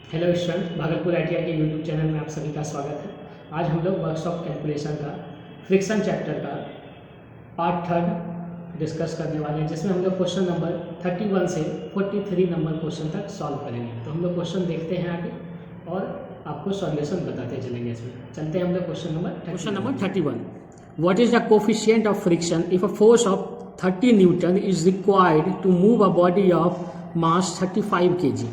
Hello student, Bhagalpur ITI के YouTube channel में आप सभी का स्वागत है। आज हम लोग वर्कशॉप कैलकुलेशन का फ्रिक्शन चैप्टर का पार्ट थर्ड डिस्कस करने वाले हैं, जिसमें हम लोग क्वेश्चन नंबर 31 से 43 नंबर क्वेश्चन तक सॉल्व करेंगे। तो हम लोग क्वेश्चन देखते हैं आगे और आपको सॉल्यूशन बताते चलेंगे। इसमें चलते हैं हम लोग question number 31। What is the coefficient of friction if a force of 30 newton is required to move a body of mass 35 kg।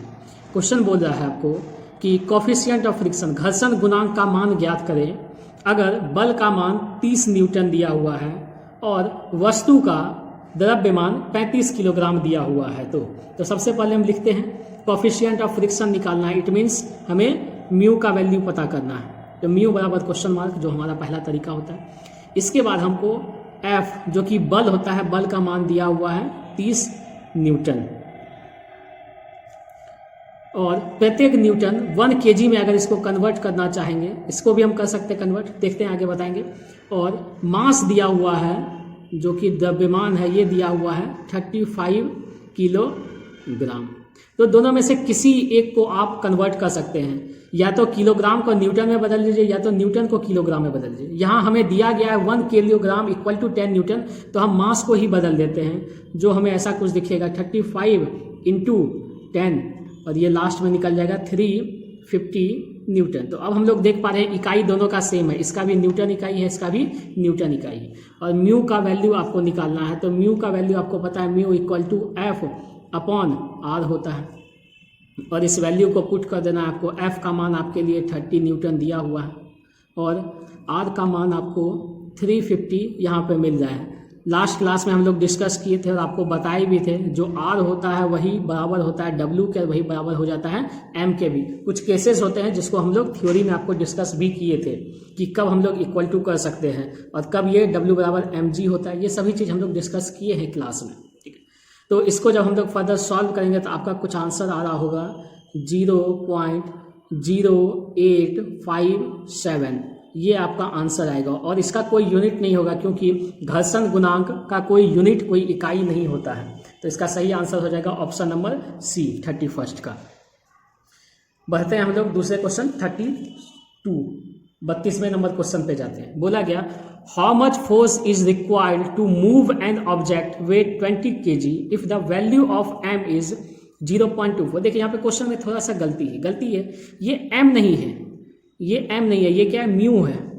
Question बोल रहा है आपको कि कोफिशिएंट ऑफ फ्रिक्शन घर्षण गुणांक का मान ज्ञात करें अगर बल का मान 30 न्यूटन दिया हुआ है और वस्तु का द्रव्यमान 35 किलोग्राम दिया हुआ है। तो सबसे पहले हम लिखते हैं कोफिशिएंट ऑफ फ्रिक्शन निकालना है। इट मीन्स हमें म्यू का वैल्यू पता करना है। तो म्यू बराबर क्वेश्चन मार्क, जो हमारा पहला तरीका होता है। इसके बाद हमको एफ जो कि बल होता है, बल का मान दिया हुआ है 30 न्यूटन और प्रत्येक न्यूटन 1 kg में अगर इसको कन्वर्ट करना चाहेंगे, इसको भी हम कर सकते हैं कन्वर्ट, देखते हैं आगे बताएंगे। और मास दिया हुआ है जो कि द्रव्यमान है, ये दिया हुआ है 35 किलोग्राम। तो दोनों में से किसी एक को आप कन्वर्ट कर सकते हैं, या तो किलोग्राम को न्यूटन में बदल लीजिए या तो न्यूटन को किलोग्राम में बदल लीजिए। यहाँ हमें दिया गया है 1 किलोग्राम इक्वल टू 10 न्यूटन, तो हम मास को ही बदल देते हैं, जो हमें ऐसा कुछ दिखेगा 35 इंटू 10 और ये लास्ट में निकल जाएगा 350 न्यूटन। तो अब हम लोग देख पा रहे हैं इकाई दोनों का सेम है, इसका भी न्यूटन इकाई है, इसका भी न्यूटन इकाई है। और म्यू का वैल्यू आपको निकालना है, तो म्यू का वैल्यू आपको पता है, mu equal to F upon R होता है। और इस वैल्यू को पुट कर देना है आपको। एफ का मान आपके लिए 30 न्यूटन दिया हुआ है और आर का मान आपको 350 यहाँ पे मिल रहा है। लास्ट क्लास में हम लोग डिस्कस किए थे और आपको बताए भी थे, जो आर होता है वही बराबर होता है डब्ल्यू के, वही बराबर हो जाता है एम के भी। कुछ केसेस होते हैं जिसको हम लोग थ्योरी में आपको डिस्कस भी किए थे कि कब हम लोग इक्वल टू कर सकते हैं और कब ये डब्ल्यू बराबर एम जी होता है। ये सभी चीज़ हम लोग डिस्कस किए हैं क्लास में, ठीक है। तो इसको जब हम लोग फर्दर सॉल्व करेंगे तो आपका कुछ आंसर आ रहा होगा 0.0857, ये आपका आंसर आएगा। और इसका कोई यूनिट नहीं होगा क्योंकि घर्षण गुणांक का कोई यूनिट, कोई इकाई नहीं होता है। तो इसका सही आंसर हो जाएगा ऑप्शन नंबर सी 31 का। बढ़ते हैं हम लोग दूसरे क्वेश्चन 32वें नंबर क्वेश्चन पे जाते हैं। बोला गया how much force is required to move an object weight 20 kg if the value of M is 0.24। देखिए यहाँ पे क्वेश्चन में थोड़ा सा गलती है, ये एम नहीं है, ये एम नहीं है, ये क्या है, म्यू है।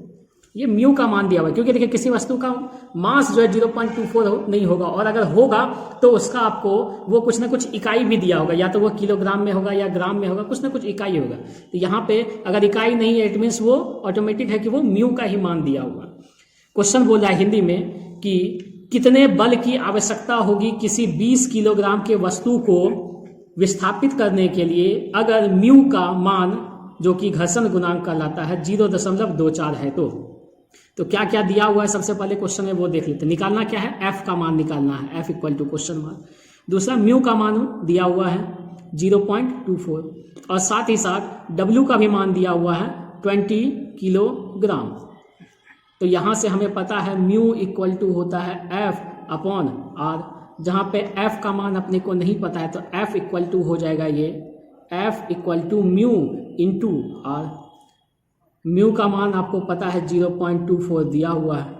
ये म्यू का मान दिया हुआ है क्योंकि देखिए किसी वस्तु का मास जो है 0.24 नहीं होगा, और अगर होगा तो उसका आपको वो कुछ ना कुछ इकाई भी दिया होगा, या तो वो किलोग्राम में होगा या ग्राम में होगा, कुछ ना कुछ इकाई होगा। तो यहाँ पे अगर इकाई नहीं है, इट मीन्स वो ऑटोमेटिक है कि वो म्यू का ही मान दिया हुआ। क्वेश्चन बोल रहा है हिंदी में कि कितने बल की आवश्यकता होगी किसी 20 किलोग्राम के वस्तु को विस्थापित करने के लिए अगर म्यू का मान जो कि घर्षण गुणांक कहलाता है 0.24 है। तो क्या क्या दिया हुआ है सबसे पहले क्वेश्चन में वो देख लेते हैं। निकालना क्या है, एफ का मान निकालना है, F equal to question mark. दूसरा म्यू का मान दिया हुआ है 0.24 और साथ ही साथ डब्ल्यू का भी मान दिया हुआ है 20 किलोग्राम। तो यहां से हमें पता है म्यू इक्वल टू होता है एफ अपॉन आर। जहां पे एफ का मान अपने को नहीं पता है तो एफ इक्वल टू हो जाएगा ये F equal to mu into R. Mu का मान आपको पता है 0.24 दिया हुआ है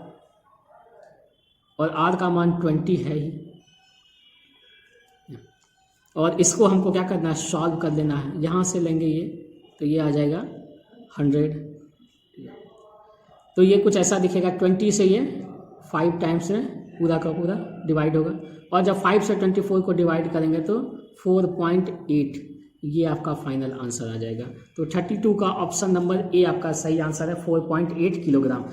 और आर का मान 20 है ही। और इसको हमको क्या करना है, सॉल्व कर लेना है। यहाँ से लेंगे ये, तो ये आ जाएगा 100। तो ये कुछ ऐसा दिखेगा, 20 से ये 5 टाइम्स में पूरा का पूरा डिवाइड होगा, और जब 5 से 24 को डिवाइड करेंगे तो 4.8, ये आपका फाइनल आंसर आ जाएगा। तो 32 का ऑप्शन नंबर ए आपका सही आंसर है, 4.8 किलोग्राम।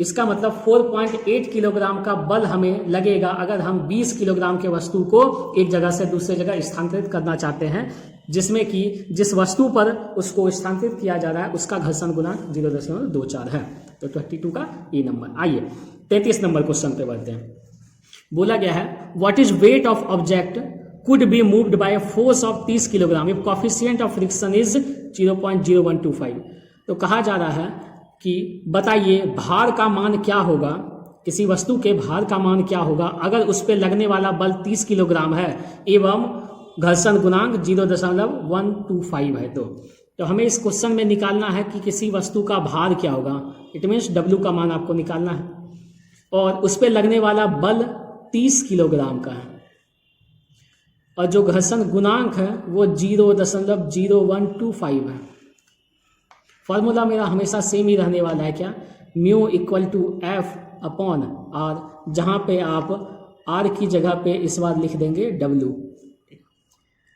इसका मतलब 4.8 किलोग्राम का बल हमें लगेगा अगर हम 20 किलोग्राम के वस्तु को एक जगह से दूसरे जगह स्थानांतरित करना चाहते हैं, जिसमें कि जिस वस्तु पर उसको स्थानांतरित किया जा रहा है उसका घर्षण गुणांक 0.24 है। तो 32 का ए नंबर। आइए 33 नंबर क्वेश्चन पे बढ़ते हैं। बोला गया है what is weight of object could be moved by a force of 30 kilogram if coefficient of friction is 0.0125। तो कहा जा रहा है कि बताइए भार का मान क्या होगा, किसी वस्तु के भार का मान क्या होगा अगर उस पर लगने वाला बल 30 किलोग्राम है एवं घर्षण गुणांक 0.125 है। तो तो हमें इस क्वेश्चन में निकालना है कि किसी वस्तु का भार क्या होगा, इट मीन्स W का मान आपको निकालना है, और उस पर लगने वाला बल 30 किलोग्राम का है, और जो घर्षण गुणांक है वो 0.0125 है। फॉर्मूला मेरा हमेशा सेम ही रहने वाला है, क्या, mu equal to F upon R, जहाँ पे आप R की जगह पे इस बार लिख देंगे W,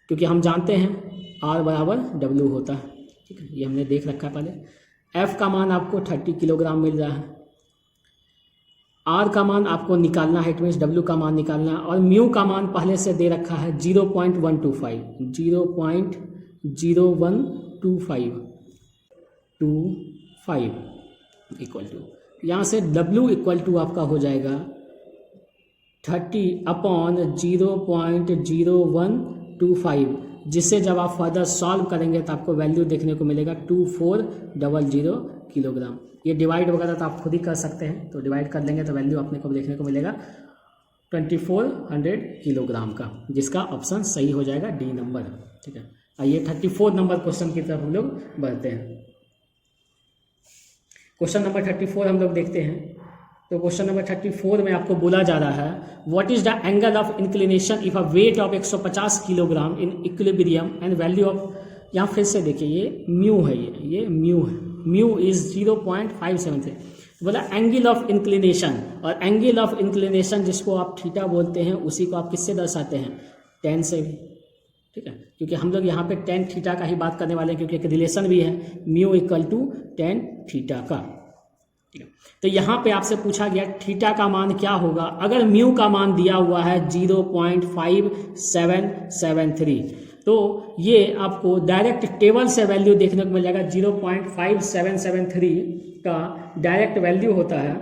क्योंकि हम जानते हैं R बराबर W होता है, ठीक है, ये हमने देख रखा है पहले। F का मान आपको 30 किलोग्राम मिल रहा है, R का मान आपको निकालना है, इट मीन्स W का मान निकालना है, और म्यू का मान पहले से दे रखा है 0.125 इक्वल टू, यहाँ से W इक्वल टू आपका हो जाएगा 30 अपॉन 0.0125, जिससे जब आप फर्दर सॉल्व करेंगे तो आपको वैल्यू देखने को मिलेगा 2400 किलोग्राम। ये डिवाइड वगैरह तो आप खुद ही कर सकते हैं, तो डिवाइड कर लेंगे तो वैल्यू अपने को देखने को मिलेगा 2400 किलोग्राम का, जिसका ऑप्शन सही हो जाएगा डी नंबर, ठीक है। आइए 34 नंबर क्वेश्चन की तरफ हम लोग बढ़ते हैं। क्वेश्चन नंबर 34 हम लोग देखते हैं। तो क्वेश्चन नंबर 34 में आपको बोला जा रहा है, what is the angle of inclination if a weight of 150 kilogram in equilibrium and value of, यहाँ फिर से देखिए ये म्यू है, ये म्यू है, म्यू इज 0.573। बोला एंगल ऑफ इंक्लिनेशन, और एंगल ऑफ इंक्लिनेशन जिसको आप थीटा बोलते हैं उसी को आप किससे दर्शाते हैं, tan से भी, ठीक है, क्योंकि हम लोग यहाँ पे tan थीटा का ही बात करने वाले हैं, क्योंकि एक रिलेशन भी है mu equal to tan theta का, ठीक है। तो यहाँ पे आपसे पूछा गया थीटा का मान क्या होगा अगर म्यू का मान दिया हुआ है 0.5773, तो ये आपको डायरेक्ट टेबल से वैल्यू देखने को मिल जाएगा। 0.5773 का डायरेक्ट वैल्यू होता है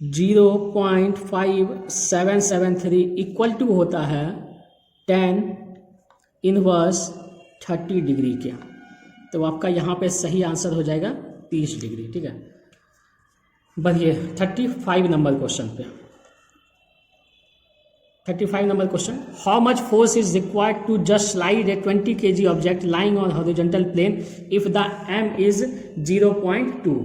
0.5773 इक्वल टू होता है tan इनवर्स 30 डिग्री के। तो आपका यहाँ पे सही आंसर हो जाएगा 30 डिग्री, ठीक है। बढ़िए 35 नंबर क्वेश्चन पे। 35 number question, how much force is required to just slide a 20 kg object lying on horizontal plane if the m is 0.2।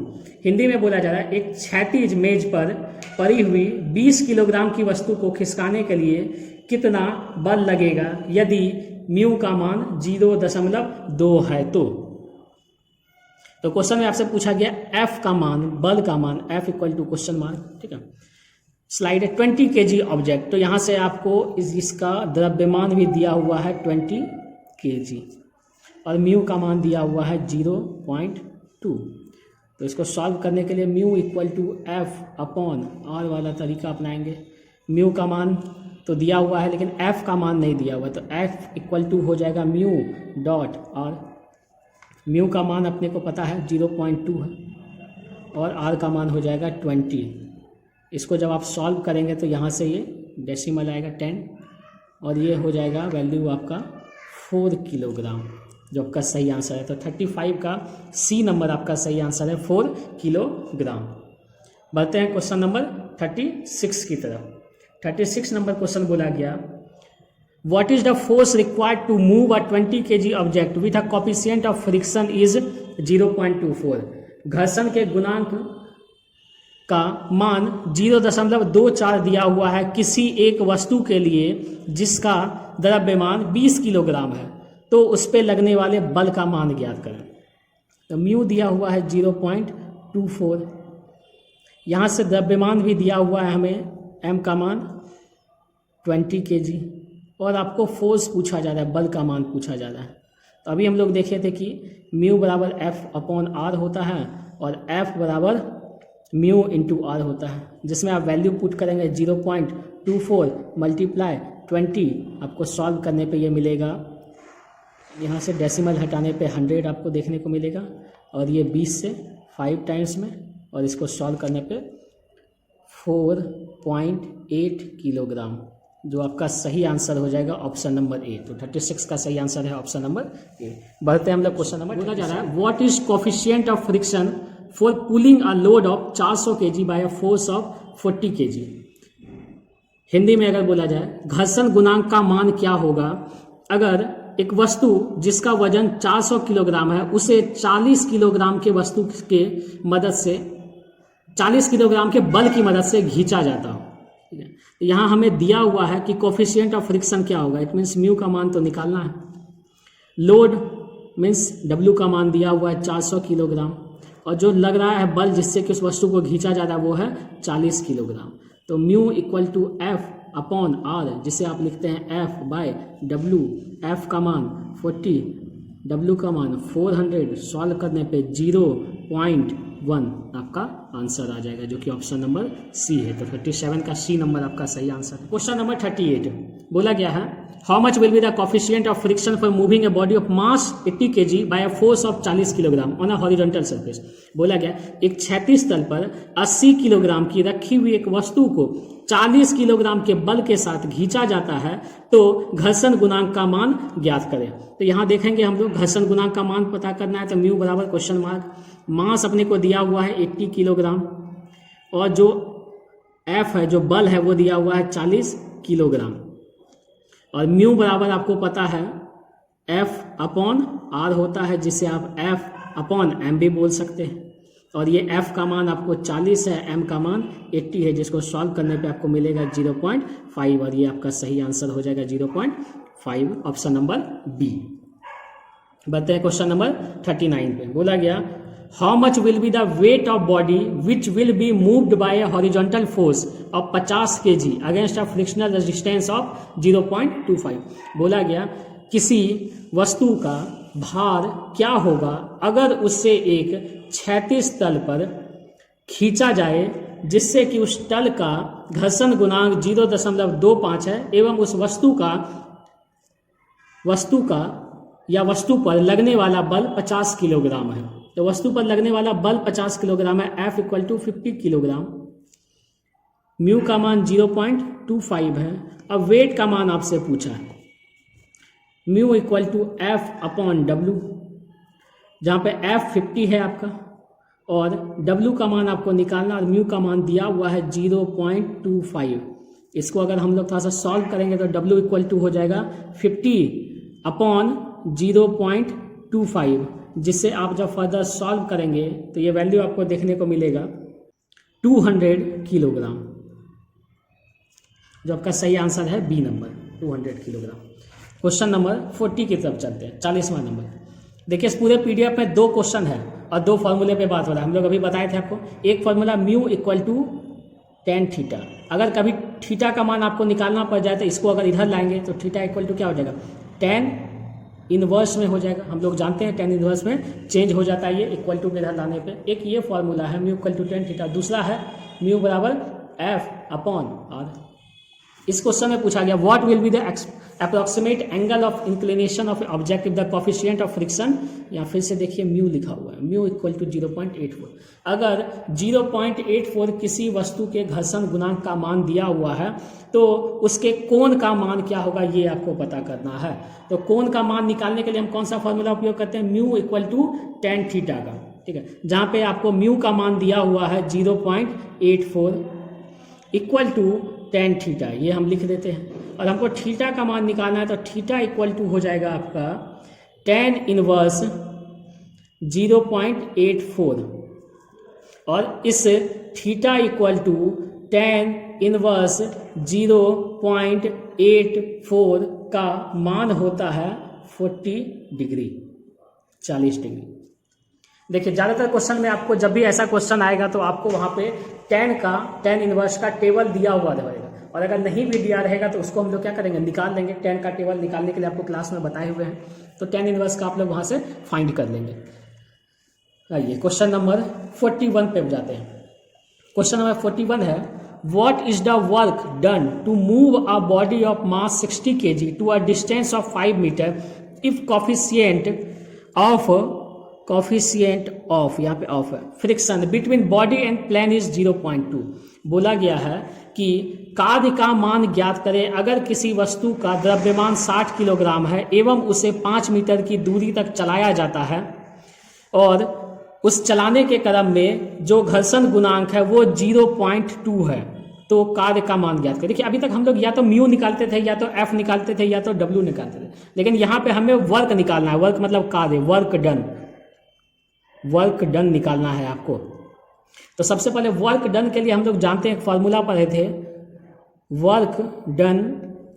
Hindi में बोला जा रहा है एक क्षैतिज मेज पर पड़ी हुई 20 किलोग्राम की वस्तु को खिसकाने के लिए कितना बल लगेगा यदि म्यू का मान 0.2 है। तो क्वेश्चन में आपसे पूछा गया f का मान, बल का मान, f equal to question mark, ठीक है। स्लाइड है 20 kg ऑब्जेक्ट, तो यहाँ से आपको इसका द्रव्यमान भी दिया हुआ है 20 kg और म्यू का मान दिया हुआ है 0.2। तो इसको सॉल्व करने के लिए mu equal to F upon R वाला तरीका अपनाएंगे। म्यू का मान तो दिया हुआ है लेकिन एफ का मान नहीं दिया हुआ है, तो एफ इक्वल टू हो जाएगा म्यू डॉट आर। म्यू का मान अपने को पता है 0.2 है और आर का मान हो जाएगा 20। इसको जब आप सॉल्व करेंगे तो यहाँ से ये डेसिमल आएगा 10 और ये हो जाएगा वैल्यू आपका 4 किलोग्राम, जो आपका सही आंसर है। तो 35 का सी नंबर आपका सही आंसर है 4 किलोग्राम। बढ़ते हैं क्वेश्चन नंबर 36 की तरफ। 36 नंबर क्वेश्चन बोला गया, what is the force required to move a 20 kg object with a coefficient of friction is 0.24। घर्षण के गुणांक का मान 0.24 दिया हुआ है किसी एक वस्तु के लिए जिसका द्रव्यमान 20 किलोग्राम है, तो उस पर लगने वाले बल का मान ज्ञात करें। तो म्यू दिया हुआ है 0.24, यहाँ से द्रव्यमान भी दिया हुआ है हमें एम का मान 20 kg और आपको फोर्स पूछा जा रहा है, बल का मान पूछा जा रहा है। तो अभी हम लोग देखे थे कि म्यू बराबर एफ अपॉन आर होता है और एफ बराबर म्यू इंटू आर होता है, जिसमें आप वैल्यू पुट करेंगे 0.24 मल्टीप्लाई 20, आपको सॉल्व करने पे ये मिलेगा, यहाँ से डेसिमल हटाने पे 100 आपको देखने को मिलेगा और ये 20 से 5 टाइम्स में, और इसको सॉल्व करने पे 4.8 किलोग्राम, जो आपका सही आंसर हो जाएगा ऑप्शन नंबर ए। तो 36 का सही आंसर है ऑप्शन नंबर ए। बढ़ते हैं हम लोग क्वेश्चन नंबर, बोला जा रहा है what is coefficient of friction for pulling a load of 400 kg by a force of 40 kg। Hindi में अगर बोला जाए घर्षण गुणांक का मान क्या होगा अगर एक वस्तु जिसका वजन 400 किलोग्राम है उसे 40 किलोग्राम के वस्तु के मदद से 40 किलोग्राम के बल की मदद से खींचा जाता हो। ठीक है, यहाँ हमें दिया हुआ है कि कोफिशिएंट ऑफ फ्रिक्शन क्या होगा, इट मीन्स म्यू का मान तो निकालना है। लोड मीन्स डब्ल्यू का मान दिया हुआ है 400 किलोग्राम, और जो लग रहा है बल जिससे कि उस वस्तु को खींचा जा रहा है वो है 40 किलोग्राम। तो mu equal to F upon R, जिसे आप लिखते हैं एफ बाय डब्ल्यू। एफ का मान 40, डब्ल्यू का मान 400, सॉल्व करने पे 0.1 आपका आंसर आ जाएगा, जो कि ऑप्शन नंबर सी है। तो 37 का सी नंबर आपका सही आंसर है। क्वेश्चन नंबर 38 बोला गया है, how much will be the coefficient of friction for moving a body of mass 80 kg by a force of 40 kilogram on a horizontal surface. बोला गया एक क्षैतिज तल पर 80 किलोग्राम की रखी हुई एक वस्तु को 40 किलोग्राम के बल के साथ खींचा जाता है, तो घर्षण गुणांक का मान ज्ञात करें। तो यहाँ देखेंगे हम लोग घर्षण गुणांक का मान पता करना है, तो म्यू बराबर क्वेश्चन मार्क, मास अपने को दिया हुआ है 80 किलोग्राम, और जो एफ है, जो बल है, वो दिया हुआ है 40 किलोग्राम, और म्यू बराबर आपको पता है एफ अपॉन आर होता है, जिसे आप एफ अपॉन एम भी बोल सकते हैं। और ये एफ का मान आपको 40 है, एम का मान 80 है, जिसको सॉल्व करने पे आपको मिलेगा 0.5, और ये आपका सही आंसर हो जाएगा 0.5, ऑप्शन नंबर बी। बढ़ते हैं क्वेश्चन नंबर 39 पे। बोला गया, how much will be the weight of body which will be moved by a horizontal force of 50 kg against a frictional resistance of 0.25। बोला गया किसी वस्तु का भार क्या होगा अगर उससे एक क्षैतिज तल पर खींचा जाए, जिससे कि उस तल का घर्षण गुणांक 0.25 है, एवं उस वस्तु पर लगने वाला बल 50 किलोग्राम है। तो वस्तु पर लगने वाला बल 50 किलोग्राम है, F equal to 50 kilogram, mu का मान 0.25 है। अब वेट का मान आपसे पूछा है, mu equal to F upon W, जहाँ पे एफ 50 है आपका, और डब्ल्यू का मान आपको निकालना, और म्यू का मान दिया हुआ है 0.25। इसको अगर हम लोग थोड़ा सा सॉल्व करेंगे तो डब्ल्यू इक्वल टू हो जाएगा 50 अपॉन 0.25, जिससे आप जब फर्दर सॉल्व करेंगे तो ये वैल्यू आपको देखने को मिलेगा 200 किलोग्राम, जो आपका सही आंसर है B number, 200 kilogram. Question number 40 की तरफ चलते हैं, 40वां नंबर। देखिए, इस पूरे पीडीएफ में 2 क्वेश्चन है और 2 फॉर्मूले पे बात हो रहा है। हम लोग अभी बताए थे आपको, एक formula mu equal to tan theta. अगर कभी थीटा का मान आपको निकालना पड़ जाए तो इसको अगर इधर लाएंगे तो थीटा इक्वल टू क्या हो जाएगा, tan इनवर्स में हो जाएगा। हम लोग जानते हैं tan इनवर्स में चेंज हो जाता है ये इक्वल टू के इधर लाने पे। एक ये फॉर्मूला है mu equal to tan theta, दूसरा है म्यू बराबर एफ अपॉन आर। इस क्वेश्चन में पूछा गया, what will be the approximate angle of inclination of object with the coefficient of friction. या फिर से देखिए म्यू लिखा हुआ है, म्यू इक्वल टू 0.84। अगर 0.84 किसी वस्तु के घर्षण गुणांक का मान दिया हुआ है तो उसके कोण का मान क्या होगा, ये आपको पता करना है। तो कोण का मान निकालने के लिए हम कौन सा फॉर्मूला उपयोग करते हैं, mu equal to tan theta का, ठीक है, जहाँ पे आपको म्यू का मान दिया हुआ है 0.84 इक्वल टू tan थीटा, ये हम लिख देते हैं। और हमको थीटा का मान निकालना है तो थीटा इक्वल टू हो जाएगा आपका tan इनवर्स 0.84, और इस theta equal to tan inverse 0.84 का मान होता है 40 डिग्री, 40 डिग्री। देखिए, ज़्यादातर क्वेश्चन में आपको जब भी ऐसा क्वेश्चन आएगा तो आपको वहाँ पे tan इनवर्स का टेबल दिया हुआ रहेगा, और अगर नहीं भी दिया रहेगा तो उसको हम लोग क्या करेंगे, निकाल लेंगे। tan का टेबल निकालने के लिए आपको क्लास में बताए हुए हैं, तो tan इनवर्स का आप लोग वहाँ से फाइंड कर लेंगे। आइए क्वेश्चन नंबर 41 पे जाते हैं। क्वेश्चन नंबर 41 है, what is the work done to move a body of mass 60 kg to a distance of 5 metre if coefficient of यहाँ पे ऑफ है friction between body and plane is 0.2। बोला गया है कि कार्य का मान ज्ञात करें अगर किसी वस्तु का द्रव्यमान 60 किलोग्राम है एवं उसे 5 मीटर की दूरी तक चलाया जाता है, और उस चलाने के क्रम में जो घर्षण गुणांक है वो 0.2 है। तो कार्य का मान ज्ञात करें। देखिए अभी तक हम लोग या तो म्यू निकालते थे, या तो एफ निकालते थे, या तो डब्ल्यू निकालते थे, लेकिन यहाँ पे हमें वर्क निकालना है। वर्क मतलब कार्य, वर्क डन, वर्क डन निकालना है आपको। तो सबसे पहले वर्क डन के लिए हम लोग जानते हैं, एक फॉर्मूला पढ़े थे, वर्क डन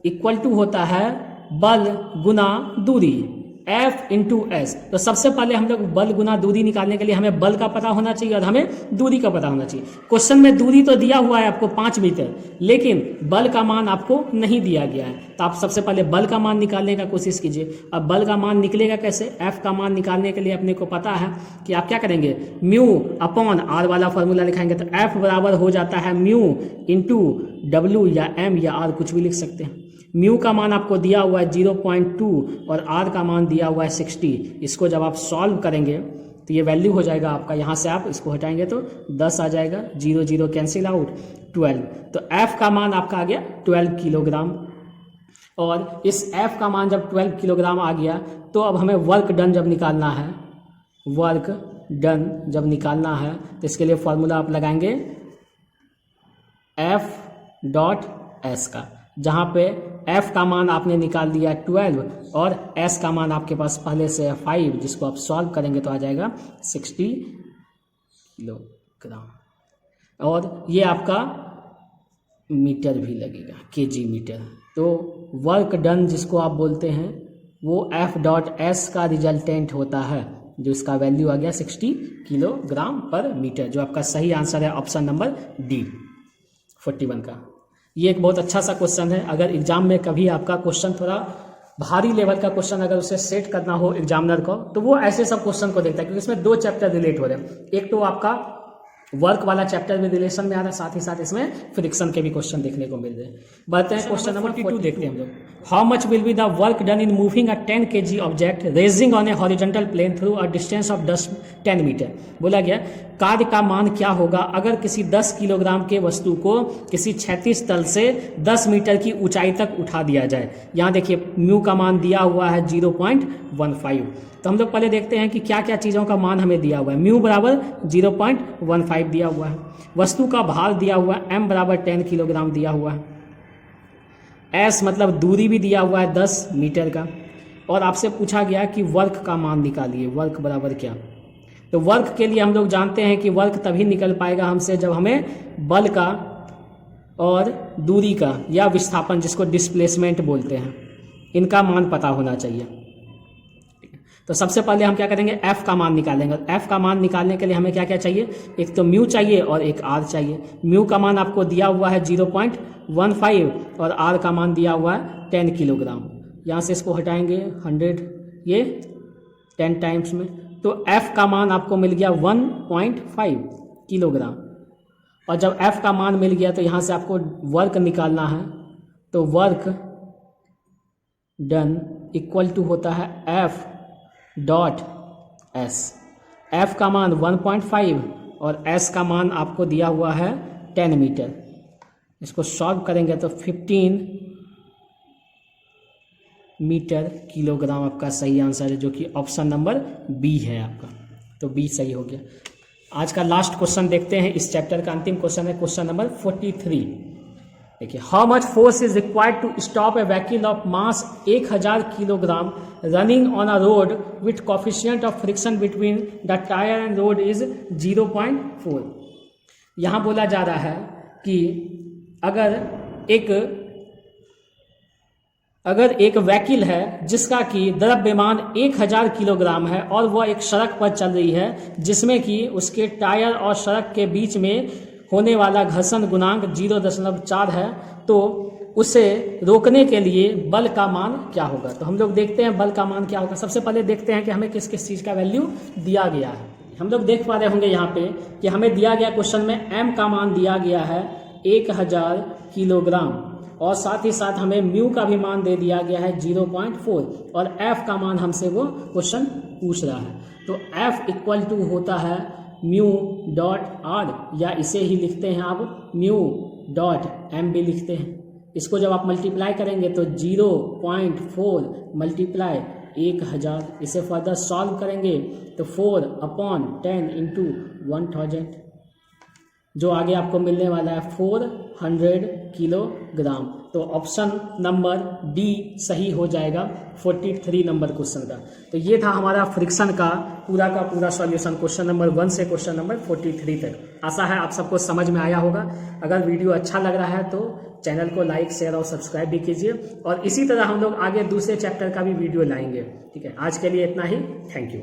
इक्वल टू होता है बल गुना दूरी, F इंटू एस। तो सबसे पहले हम लोग बल गुना दूरी निकालने के लिए हमें बल का पता होना चाहिए और हमें दूरी का पता होना चाहिए। क्वेश्चन में दूरी तो दिया हुआ है आपको 5 मीटर, लेकिन बल का मान आपको नहीं दिया गया है। तो आप सबसे पहले बल का मान निकालने का कोशिश कीजिए। अब बल का मान निकलेगा कैसे? F का मान निकालने के लिए अपने को पता है कि आप क्या करेंगे, म्यू अपॉन आर वाला फॉर्मूला लिखाएंगे। तो F बराबर हो जाता है म्यू इंटू डब्ल्यू या एम या आर, कुछ भी लिख सकते हैं। म्यू का मान आपको दिया हुआ है 0.2 और आर का मान दिया हुआ है 60। इसको जब आप सॉल्व करेंगे तो ये वैल्यू हो जाएगा आपका, यहाँ से आप इसको हटाएंगे तो 10 आ जाएगा, 0 0 कैंसिल आउट, 12। तो एफ का मान आपका आ गया 12 किलोग्राम। और इस एफ का मान जब 12 किलोग्राम आ गया तो अब हमें वर्क डन जब निकालना है, वर्क डन जब निकालना है तो इसके लिए फॉर्मूला आप लगाएंगे एफ डॉट एस का, जहाँ पे f का मान आपने निकाल दिया 12 और s का मान आपके पास पहले से है 5, जिसको आप सॉल्व करेंगे तो आ जाएगा 60 किलोग्राम। और ये आपका मीटर भी लगेगा, केजी मीटर। तो वर्क डन जिसको आप बोलते हैं वो f डॉट एस का रिजल्टेंट होता है, जो इसका वैल्यू आ गया 60 किलोग्राम पर मीटर, जो आपका सही आंसर है ऑप्शन नंबर डी 41 का। ये एक बहुत अच्छा सा क्वेश्चन है। अगर एग्जाम में कभी आपका क्वेश्चन थोड़ा भारी लेवल का क्वेश्चन अगर उसे सेट करना हो एग्जामिनर को, तो वो ऐसे सब क्वेश्चन को देखता है, क्योंकि इसमें 2 चैप्टर रिलेट हो रहे हैं। एक तो आपका वर्क वाला चैप्टर भी रिलेशन में आ रहा है, साथ ही साथ इसमें फ्रिक्शन के भी क्वेश्चन देखने को मिल रहे हैं। बढ़ते हैं क्वेश्चन नंबर 42 देखते हैं हम लोग। How much will be the work done in moving a 10 kg object resting on a horizontal plane through a distance of 10 metre. बोला गया कार्य का मान क्या होगा अगर किसी 10 किलोग्राम के वस्तु को किसी क्षैतिज तल से 10 मीटर की ऊंचाई तक उठा दिया जाए। यहाँ देखिए म्यू का मान दिया हुआ है 0.15। तो हम लोग पहले देखते हैं कि क्या क्या चीज़ों का मान हमें दिया हुआ है। म्यू बराबर 0.15 दिया हुआ है, वस्तु का भार दिया हुआ है m बराबर 10 किलोग्राम दिया हुआ है, s मतलब दूरी भी दिया हुआ है 10 मीटर का, और आपसे पूछा गया कि वर्क का मान निकालिए, वर्क बराबर क्या। तो वर्क के लिए हम लोग जानते हैं कि वर्क तभी निकल पाएगा हमसे जब हमें बल का और दूरी का या विस्थापन, जिसको डिस्प्लेसमेंट बोलते हैं, इनका मान पता होना चाहिए। तो सबसे पहले हम क्या करेंगे, f का मान निकालेंगे। f का मान निकालने के लिए हमें क्या क्या चाहिए, एक तो म्यू चाहिए और एक r चाहिए। म्यू का मान आपको दिया हुआ है 0.15 और r का मान दिया हुआ है 10 किलोग्राम। यहाँ से इसको हटाएंगे 100, ये 10 टाइम्स में, तो f का मान आपको मिल गया 1.5 किलोग्राम। और जब f का मान मिल गया तो यहाँ से आपको वर्क निकालना है। तो वर्क डन इक्वल टू होता है f डॉट एस। एफ का मान 1.5 और एस का मान आपको दिया हुआ है 10 मीटर। इसको सॉल्व करेंगे तो 15 मीटर किलोग्राम आपका सही आंसर है, जो कि ऑप्शन नंबर बी है आपका। तो बी सही हो गया। आज का लास्ट क्वेश्चन देखते हैं, इस चैप्टर का अंतिम क्वेश्चन है क्वेश्चन नंबर 43। देखिए, how much force is required to stop a vehicle of mass 1000 kilogram running on a road with coefficient of friction between the tyre and road is 0.4। यहाँ बोला जा रहा है कि अगर एक व्हीकल है जिसका कि द्रव्यमान 1000 किलोग्राम है और वह एक सड़क पर चल रही है जिसमें कि उसके टायर और सड़क के बीच में होने वाला घर्षण गुणांक 0.4 है, तो उसे रोकने के लिए बल का मान क्या होगा। तो हम लोग देखते हैं बल का मान क्या होगा। सबसे पहले देखते हैं कि हमें किस किस चीज़ का वैल्यू दिया गया है। हम लोग देख पा रहे होंगे यहाँ पे कि हमें दिया गया क्वेश्चन में m का मान दिया गया है 1000 किलोग्राम और साथ ही साथ हमें म्यू का भी मान दे दिया गया है 0.4 और f का मान हमसे वो क्वेश्चन पूछ रहा है। तो f इक्वल टू होता है म्यू डॉट आर, या इसे ही लिखते हैं आप म्यू डॉट एम भी लिखते हैं। इसको जब आप मल्टीप्लाई करेंगे तो 0.4 मल्टीप्लाई 1000, इसे फर्दर सॉल्व करेंगे तो 4/10 इंटू 1000 जो आगे आपको मिलने वाला है 400 किलोग्राम। तो ऑप्शन नंबर डी सही हो जाएगा 43 नंबर क्वेश्चन का। तो ये था हमारा फ्रिक्शन का पूरा सॉल्यूशन क्वेश्चन नंबर 1 से क्वेश्चन नंबर 43 तक। आशा है आप सबको समझ में आया होगा। अगर वीडियो अच्छा लग रहा है तो चैनल को लाइक शेयर और सब्सक्राइब भी कीजिए, और इसी तरह हम लोग आगे दूसरे चैप्टर का भी वीडियो लाएंगे। ठीक है, आज के लिए इतना ही। Thank you.